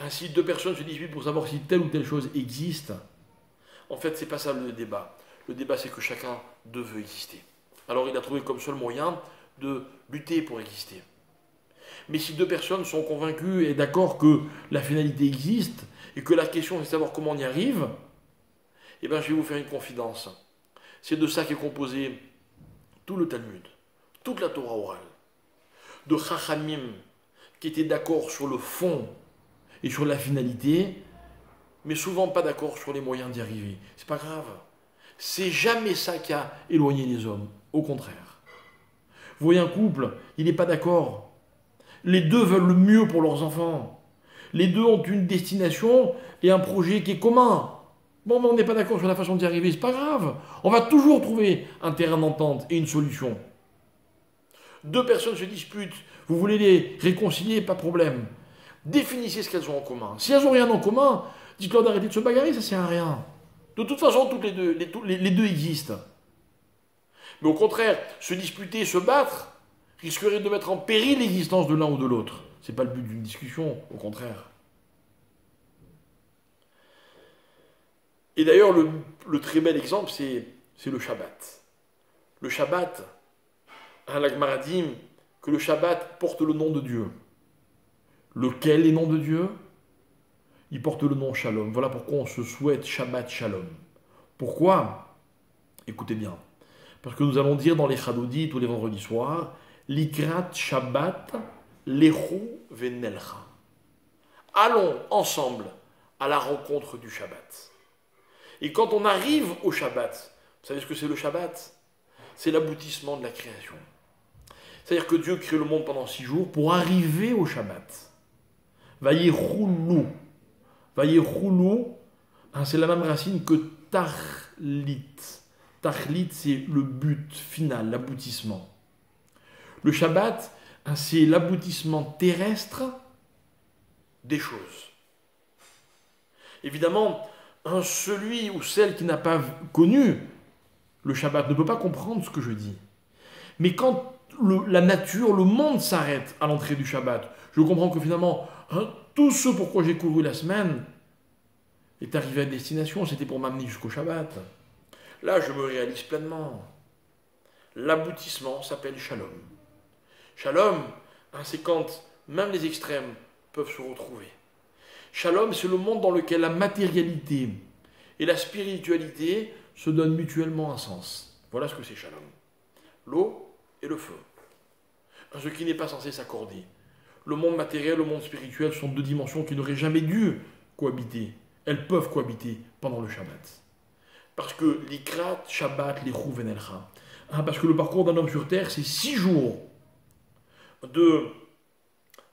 Ainsi, deux personnes se disputent pour savoir si telle ou telle chose existe. En fait, c'est pas ça le débat. Le débat, c'est que chacun veut exister. Alors, il a trouvé comme seul moyen de lutter pour exister. Mais si deux personnes sont convaincues et d'accord que la finalité existe et que la question c'est de savoir comment on y arrive, eh bien, je vais vous faire une confidence. C'est de ça qu'est composé tout le Talmud, toute la Torah orale, de Chachamim qui étaient d'accord sur le fond et sur la finalité, mais souvent pas d'accord sur les moyens d'y arriver. C'est pas grave. C'est jamais ça qui a éloigné les hommes. Au contraire. Vous voyez un couple, il n'est pas d'accord. Les deux veulent le mieux pour leurs enfants. Les deux ont une destination et un projet qui est commun. Bon, mais on n'est pas d'accord sur la façon d'y arriver, c'est pas grave. On va toujours trouver un terrain d'entente et une solution. Deux personnes se disputent, vous voulez les réconcilier, pas de problème. Définissez ce qu'elles ont en commun. Si elles n'ont rien en commun, dites-leur d'arrêter de se bagarrer, ça ne sert à rien. De toute façon, toutes les deux existent. Mais au contraire, se disputer, se battre, risquerait de mettre en péril l'existence de l'un ou de l'autre. Ce n'est pas le but d'une discussion, au contraire. Et d'ailleurs, le très bel exemple, c'est le Shabbat. Le Shabbat, la Gemara dit que le Shabbat porte le nom de Dieu. Lequel est le nom de Dieu? Il porte le nom Shalom. Voilà pourquoi on se souhaite Shabbat Shalom. Pourquoi? Écoutez bien. Parce que nous allons dire dans les Chadodis tous les vendredis soirs, Likrat Shabbat Lechu Venelcha. Allons ensemble à la rencontre du Shabbat. Et quand on arrive au Shabbat, vous savez ce que c'est le Shabbat? C'est l'aboutissement de la création. C'est-à-dire que Dieu crée le monde pendant 6 jours pour arriver au Shabbat. Vayechoulou. Vayechoulou, c'est la même racine que Tachlit. Tachlit, c'est le but final, l'aboutissement. Le Shabbat, c'est l'aboutissement terrestre des choses. Évidemment, celui ou celle qui n'a pas connu le Shabbat ne peut pas comprendre ce que je dis. Mais quand la nature, le monde s'arrête à l'entrée du Shabbat, je comprends que finalement, tout ce pourquoi j'ai couru la semaine est arrivé à destination, c'était pour m'amener jusqu'au Shabbat. Là, je me réalise pleinement. L'aboutissement s'appelle Shalom. Shalom, c'est quand même les extrêmes peuvent se retrouver. Shalom, c'est le monde dans lequel la matérialité et la spiritualité se donnent mutuellement un sens. Voilà ce que c'est Shalom. L'eau et le feu. Ce qui n'est pas censé s'accorder. Le monde matériel, le monde spirituel sont deux dimensions qui n'auraient jamais dû cohabiter. Elles peuvent cohabiter pendant le Shabbat. Parce que l'Ikrat, Shabbat, Lechu Venelcha. Parce que le parcours d'un homme sur terre, c'est 6 jours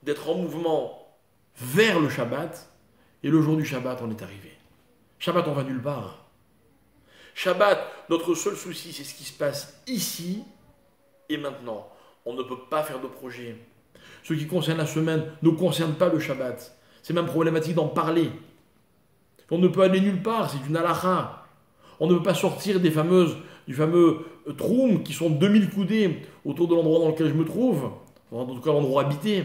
d'être en mouvement vers le Shabbat, et le jour du Shabbat, on est arrivé. Shabbat, on va nulle part. Shabbat, notre seul souci, c'est ce qui se passe ici et maintenant. On ne peut pas faire de projet. Ce qui concerne la semaine ne concerne pas le Shabbat. C'est même problématique d'en parler. On ne peut aller nulle part, c'est une halakha. On ne peut pas sortir du fameux troum qui sont 2000 coudées autour de l'endroit dans lequel je me trouve, en tout cas l'endroit habité.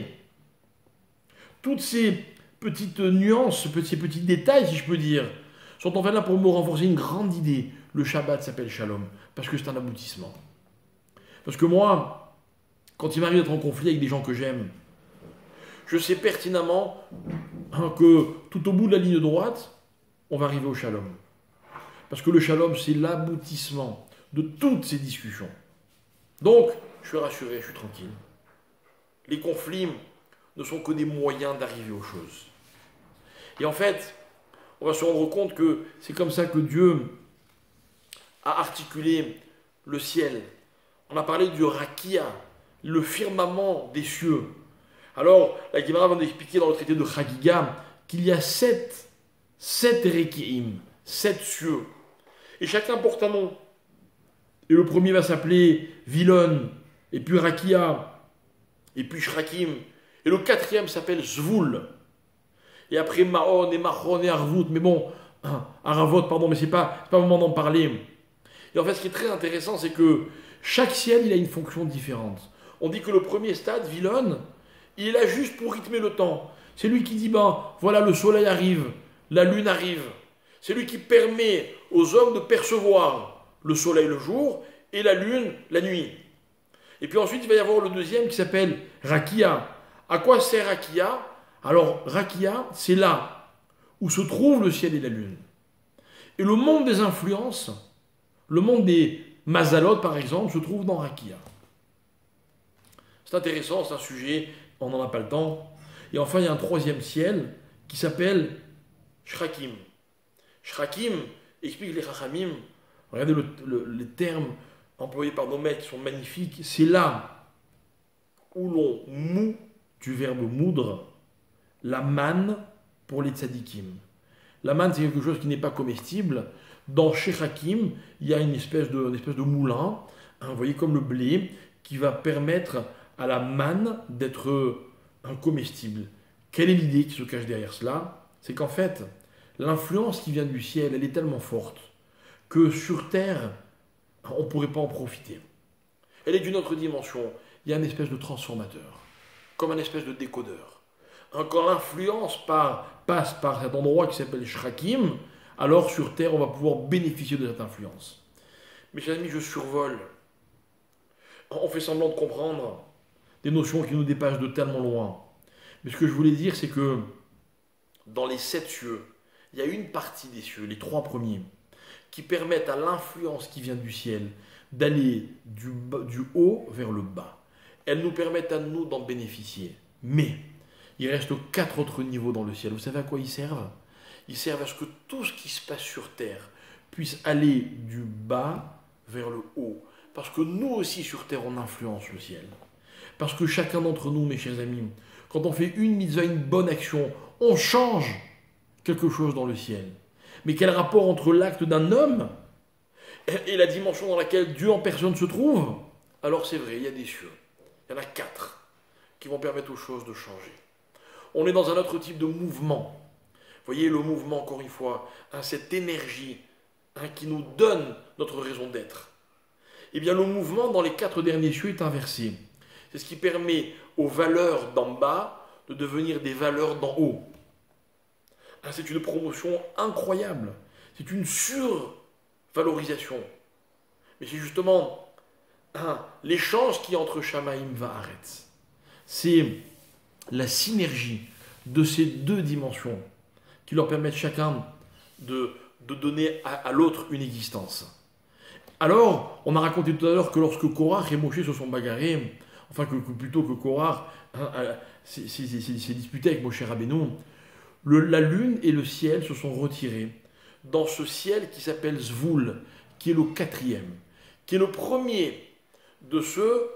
Toutes ces petites nuances, ces petits détails, si je peux dire, sont en fait là pour me renforcer une grande idée. Le Shabbat s'appelle Shalom, parce que c'est un aboutissement. Parce que moi, quand il m'arrive d'être en conflit avec des gens que j'aime, je sais pertinemment que tout au bout de la ligne droite, on va arriver au Shalom. Parce que le Shalom, c'est l'aboutissement de toutes ces discussions. Donc, je suis rassuré, je suis tranquille. Les conflits ne sont que des moyens d'arriver aux choses. Et en fait, on va se rendre compte que c'est comme ça que Dieu a articulé le ciel. On a parlé du Rakia, le firmament des cieux. Alors, la Gemara va nous expliquer dans le traité de Chagiga qu'il y a 7 Rekiim, 7 cieux. Et chacun porte un nom. Et le premier va s'appeler Vilon, et puis Rakia, et puis Shrakim. Et le 4e s'appelle Zvul. Et après Mahon et Mahon et Arvout. Mais bon, Aravot, pardon, mais c'est pas le moment d'en parler. Et en fait, ce qui est très intéressant, c'est que chaque ciel, il a une fonction différente. On dit que le premier stade, Vilon, il est là juste pour rythmer le temps. C'est lui qui dit, ben voilà, le soleil arrive, la lune arrive. C'est lui qui permet aux hommes de percevoir le soleil le jour et la lune la nuit. Et puis ensuite, il va y avoir le deuxième qui s'appelle Rakia. À quoi sert Rakia? Alors, Rakia, c'est là où se trouvent le ciel et la lune. Et le monde des influences, le monde des Mazalot, par exemple, se trouve dans Rakia. C'est intéressant, c'est un sujet, on n'en a pas le temps. Et enfin, il y a un troisième ciel qui s'appelle Shrakim. Shrakim explique les Chachamim. Regardez les termes employés par nos maîtres qui sont magnifiques. C'est là où l'on moud, du verbe moudre, la manne pour les tzadikim. La manne, c'est quelque chose qui n'est pas comestible. Dans Shrakim, il y a une espèce de moulin, hein, vous voyez, comme le blé, qui va permettre à la manne d'être comestible. Quelle est l'idée qui se cache derrière cela? C'est qu'en fait, l'influence qui vient du ciel, elle est tellement forte que sur Terre, on ne pourrait pas en profiter. Elle est d'une autre dimension. Il y a une espèce de transformateur, comme un espèce de décodeur. Quand l'influence passe par cet endroit qui s'appelle Shrakim, alors sur Terre, on va pouvoir bénéficier de cette influence. Mes chers amis, je survole. On fait semblant de comprendre des notions qui nous dépassent de tellement loin. Mais ce que je voulais dire, c'est que dans les 7 cieux, il y a une partie des cieux, les 3 premiers, qui permettent à l'influence qui vient du ciel d'aller du haut vers le bas. Elles nous permettent à nous d'en bénéficier. Mais il reste 4 autres niveaux dans le ciel. Vous savez à quoi ils servent? Ils servent à ce que tout ce qui se passe sur terre puisse aller du bas vers le haut. Parce que nous aussi sur terre, on influence le ciel. Parce que chacun d'entre nous, mes chers amis, quand on fait une mitzvah, une bonne action, on change quelque chose dans le ciel. Mais quel rapport entre l'acte d'un homme et la dimension dans laquelle Dieu en personne se trouve? Alors c'est vrai, il y a des cieux. Il y en a 4 qui vont permettre aux choses de changer. On est dans un autre type de mouvement. Vous voyez, le mouvement, encore une fois, cette énergie qui nous donne notre raison d'être. Eh bien, le mouvement dans les 4 derniers cieux est inversé. C'est ce qui permet aux valeurs d'en bas de devenir des valeurs d'en haut. C'est une promotion incroyable. C'est une survalorisation. Mais c'est justement l'échange qui est entre Shamaïm Va'aretz. C'est la synergie de ces 2 dimensions qui leur permettent chacun de donner à l'autre une existence. Alors, on a raconté tout à l'heure que lorsque Korach et Moshe se sont bagarrés, enfin plutôt que Korach s'est disputé avec Moshe Rabbeinu, la lune et le ciel se sont retirés dans ce ciel qui s'appelle Zvoul, qui est le 4e, qui est le premier de ceux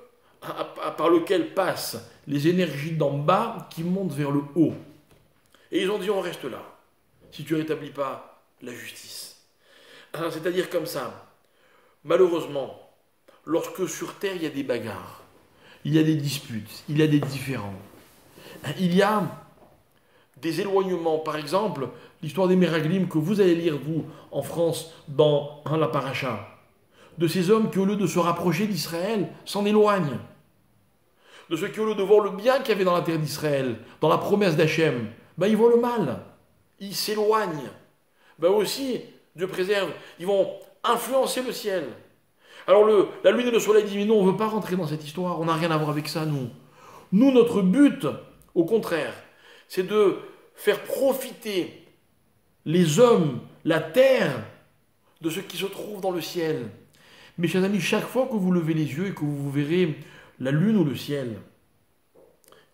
par lequel passent les énergies d'en bas qui montent vers le haut. Et ils ont dit, on reste là, si tu ne rétablis pas la justice. C'est-à-dire comme ça, malheureusement, lorsque sur Terre il y a des bagarres, il y a des disputes, il y a des différends, il y a des éloignements. Par exemple, l'histoire des Meraglim que vous allez lire, vous, en France, dans la Paracha, de ces hommes qui, au lieu de se rapprocher d'Israël, s'en éloignent. De ceux qui, au lieu de voir le bien qu'il y avait dans la terre d'Israël, dans la promesse d'Hachem, ils voient le mal. Ils s'éloignent. Aussi, Dieu préserve, ils vont influencer le ciel. Alors la lune et le soleil disent, mais non, on ne veut pas rentrer dans cette histoire, on n'a rien à voir avec ça, nous. Nous, notre but, au contraire, c'est de faire profiter les hommes, la terre, de ce qui se trouve dans le ciel. Mes chers amis, chaque fois que vous levez les yeux et que vous verrez la lune ou le ciel,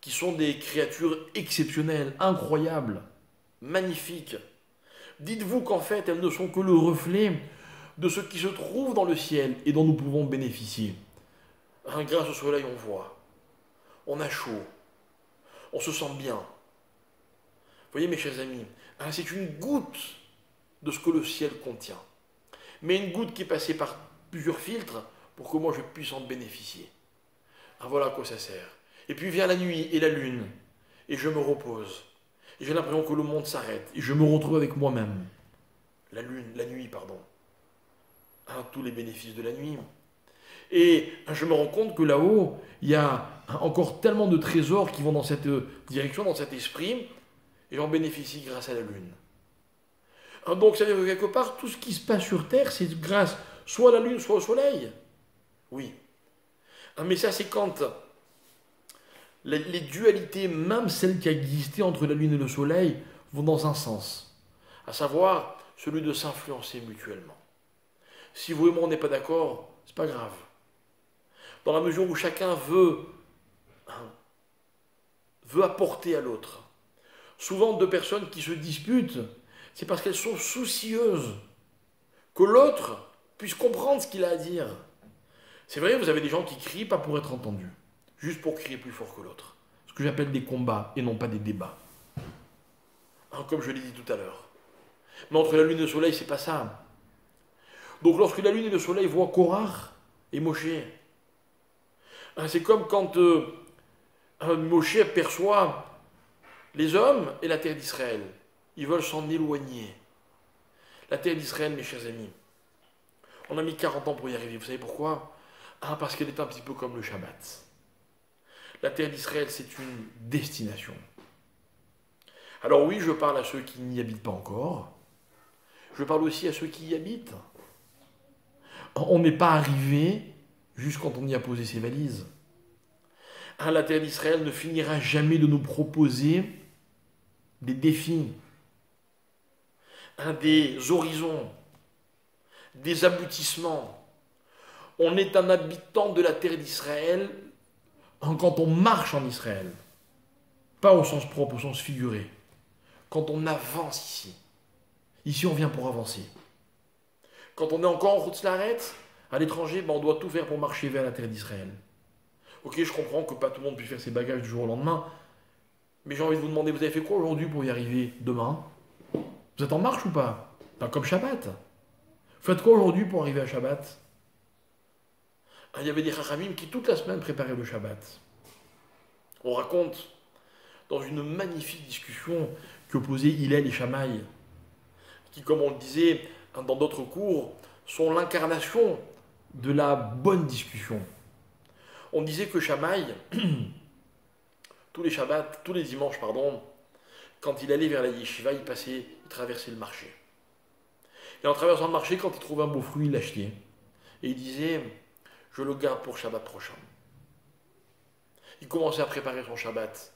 qui sont des créatures exceptionnelles, incroyables, magnifiques, dites-vous qu'en fait, elles ne sont que le reflet de ce qui se trouve dans le ciel et dont nous pouvons bénéficier. Grâce au soleil, on voit, on a chaud, on se sent bien. Vous voyez, mes chers amis, c'est une goutte de ce que le ciel contient. Mais une goutte qui est passée par plusieurs filtres pour que moi je puisse en bénéficier. Voilà à quoi ça sert. Et puis vient la nuit et la lune, et je me repose. Et j'ai l'impression que le monde s'arrête, et je me retrouve avec moi-même. La nuit, pardon. Tous les bénéfices de la nuit. Et je me rends compte que là-haut, il y a encore tellement de trésors qui vont dans cette direction, dans cet esprit, et j'en bénéficie grâce à la lune. Donc ça veut dire que quelque part, tout ce qui se passe sur Terre, c'est grâce soit à la lune, soit au soleil. Oui. Mais ça, c'est quand les dualités, même celles qui existaient entre la lune et le soleil, vont dans un sens, à savoir celui de s'influencer mutuellement. Si vous et moi on n'est pas d'accord, c'est pas grave. Dans la mesure où chacun veut apporter à l'autre. Souvent, deux personnes qui se disputent, c'est parce qu'elles sont soucieuses que l'autre puisse comprendre ce qu'il a à dire. C'est vrai, vous avez des gens qui crient pas pour être entendus, juste pour crier plus fort que l'autre. Ce que j'appelle des combats et non pas des débats. Comme je l'ai dit tout à l'heure. Mais entre la lune et le soleil, c'est pas ça. Donc lorsque la lune et le soleil voient Korach et Moshe, c'est comme quand Moshe aperçoit les hommes et la terre d'Israël. Ils veulent s'en éloigner. La terre d'Israël, mes chers amis, on a mis 40 ans pour y arriver. Vous savez pourquoi? Parce qu'elle est un petit peu comme le Shabbat. La terre d'Israël, c'est une destination. Alors oui, je parle à ceux qui n'y habitent pas encore. Je parle aussi à ceux qui y habitent. On n'est pas arrivé juste quand on y a posé ses valises. La terre d'Israël ne finira jamais de nous proposer des défis, des horizons, des aboutissements. On est un habitant de la terre d'Israël quand on marche en Israël. Pas au sens propre, au sens figuré. Quand on avance ici. Ici, on vient pour avancer. Quand on est encore en route l'arrête, à l'étranger, on doit tout faire pour marcher vers la terre d'Israël. Ok, je comprends que pas tout le monde puisse faire ses bagages du jour au lendemain, mais j'ai envie de vous demander, vous avez fait quoi aujourd'hui pour y arriver demain? Vous êtes en marche ou pas? Comme Shabbat. Faites quoi aujourd'hui pour arriver à Shabbat? Il y avait des Chachamim qui toute la semaine préparaient le Shabbat. On raconte dans une magnifique discussion qui opposait Hillel et Shammai, qui, comme on le disait dans d'autres cours, sont l'incarnation de la bonne discussion. On disait que Shammai, tous les dimanches, quand il allait vers la yeshiva, il traversait le marché. Et en traversant le marché, quand il trouvait un beau fruit, il l'achetait. Et il disait, je le garde pour Shabbat prochain. Il commençait à préparer son Shabbat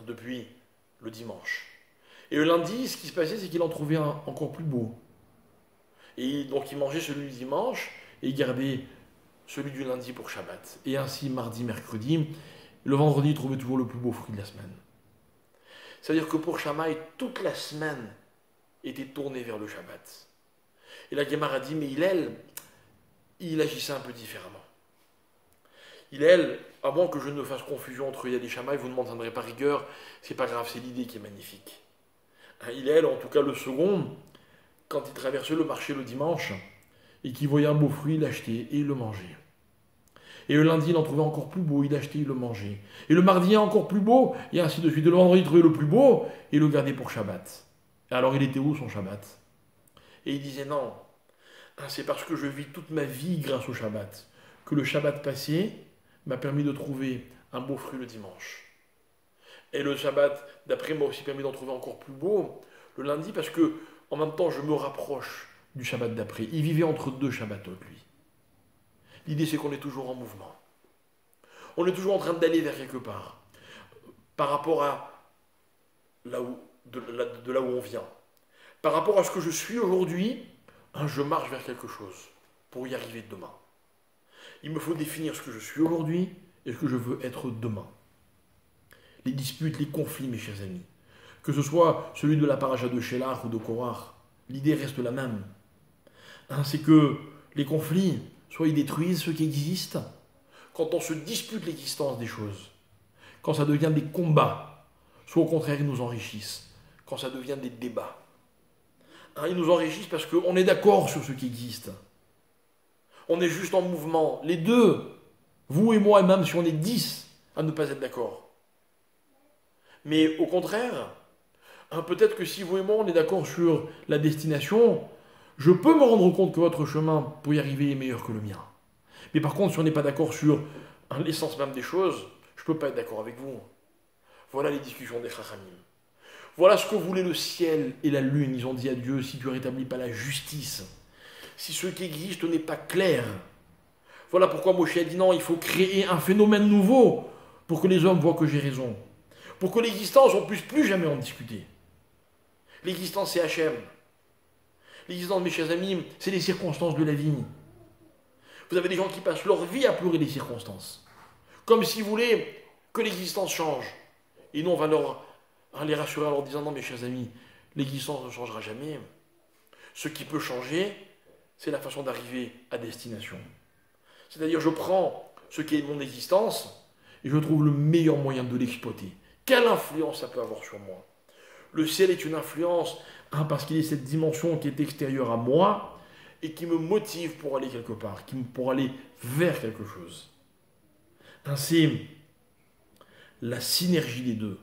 depuis le dimanche. Et le lundi, ce qui se passait, c'est qu'il en trouvait un encore plus beau. Et donc il mangeait celui du dimanche et il gardait celui du lundi pour Shabbat. Et ainsi, mardi, mercredi, le vendredi, il trouvait toujours le plus beau fruit de la semaine. C'est-à-dire que pour Shammai, toute la semaine était tournée vers le Shabbat. Et la Gemara dit, mais il agissait un peu différemment. Hillel, à moins que je ne fasse confusion entre Hillel et Shammai, vous ne m'entendrez pas rigueur, c'est pas grave, c'est l'idée qui est magnifique. Hillel, en tout cas le second, quand il traversait le marché le dimanche, et qu'il voyait un beau fruit, il l'achetait et il le mangeait. Et le lundi, il en trouvait encore plus beau, il l'achetait, il le mangeait. Et le mardi, encore plus beau, et ainsi de suite. Et le vendredi, il trouvait le plus beau, et il le gardait pour Shabbat. Et alors, il était où son Shabbat? Et il disait non, c'est parce que je vis toute ma vie grâce au Shabbat, que le Shabbat passé m'a permis de trouver un beau fruit le dimanche. Et le Shabbat, d'après, m'a aussi permis d'en trouver encore plus beau le lundi, parce que, en même temps, je me rapproche du Shabbat d'après. Il vivait entre deux Shabbatot, lui. L'idée, c'est qu'on est toujours en mouvement. On est toujours en train d'aller vers quelque part, par rapport à de là où on vient. Par rapport à ce que je suis aujourd'hui, je marche vers quelque chose pour y arriver demain. Il me faut définir ce que je suis aujourd'hui et ce que je veux être demain. Les disputes, les conflits, mes chers amis, que ce soit celui de la paracha de Shelach ou de Korach, l'idée reste la même. C'est que les conflits, soit ils détruisent ceux qui existent, quand on se dispute l'existence des choses, quand ça devient des combats, soit au contraire ils nous enrichissent, quand ça devient des débats. Ils nous enrichissent parce qu'on est d'accord sur ce qui existe. On est juste en mouvement. Les deux, vous et moi, et même si on est 10 à ne pas être d'accord. Mais au contraire, peut-être que si vous et moi, on est d'accord sur la destination, je peux me rendre compte que votre chemin pour y arriver est meilleur que le mien. Mais par contre, si on n'est pas d'accord sur l'essence même des choses, je ne peux pas être d'accord avec vous. Voilà les discussions des Chachamim. Voilà ce que voulaient le ciel et la lune. Ils ont dit à Dieu, si tu ne rétablis pas la justice, si ce qui existe n'est pas clair. Voilà pourquoi Moshe a dit non, il faut créer un phénomène nouveau pour que les hommes voient que j'ai raison. Pour que l'existence, on ne puisse plus jamais en discuter. L'existence, c'est Hachem. L'existence, mes chers amis, c'est les circonstances de la vie. Vous avez des gens qui passent leur vie à pleurer les circonstances. Comme s'ils voulaient que l'existence change. Et nous, on va les rassurer en leur disant, non, mes chers amis, l'existence ne changera jamais. Ce qui peut changer, c'est la façon d'arriver à destination. C'est-à-dire, je prends ce qui est mon existence et je trouve le meilleur moyen de l'exploiter. Quelle influence ça peut avoir sur moi? Le ciel est une influence, parce qu'il est cette dimension qui est extérieure à moi et qui me motive pour aller quelque part, pour aller vers quelque chose. C'est la synergie des deux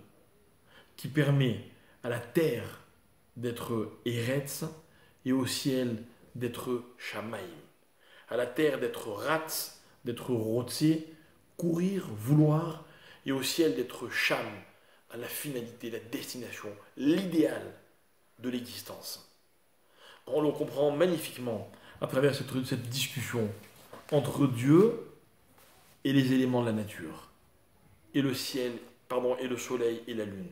qui permet à la terre d'être Eretz et au ciel d'être Shamaim. À la terre d'être Ratz, d'être Rotse, courir, vouloir, et au ciel d'être Sham, à la finalité, la destination, l'idéal de l'existence. On le comprend magnifiquement à travers cette discussion entre Dieu et les éléments de la nature, et le ciel, et le soleil et la lune.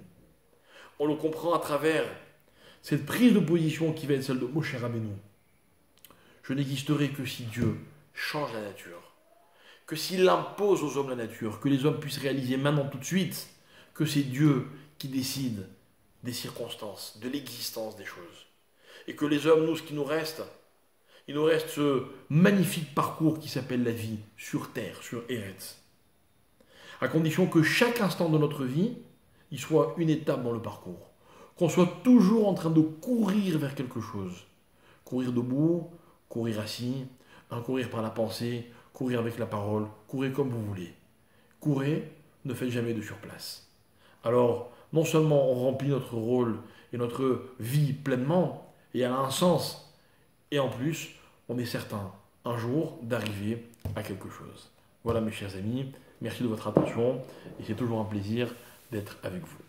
On le comprend à travers cette prise de position qui va être celle de Moshe Rabbeinu. Je n'existerai que si Dieu change la nature, que s'il impose aux hommes la nature, que les hommes puissent réaliser maintenant tout de suite que c'est Dieu qui décide des circonstances, de l'existence des choses. Et que les hommes, nous, ce qui nous reste, il nous reste ce magnifique parcours qui s'appelle la vie sur terre, sur Eretz. À condition que chaque instant de notre vie, il soit une étape dans le parcours. Qu'on soit toujours en train de courir vers quelque chose. Courir debout, courir assis, courir par la pensée, courir avec la parole, courir comme vous voulez. Courez, ne faites jamais de surplace. Alors, non seulement on remplit notre rôle et notre vie pleinement, et elle a un sens, et en plus, on est certain, un jour, d'arriver à quelque chose. Voilà mes chers amis, merci de votre attention, et c'est toujours un plaisir d'être avec vous.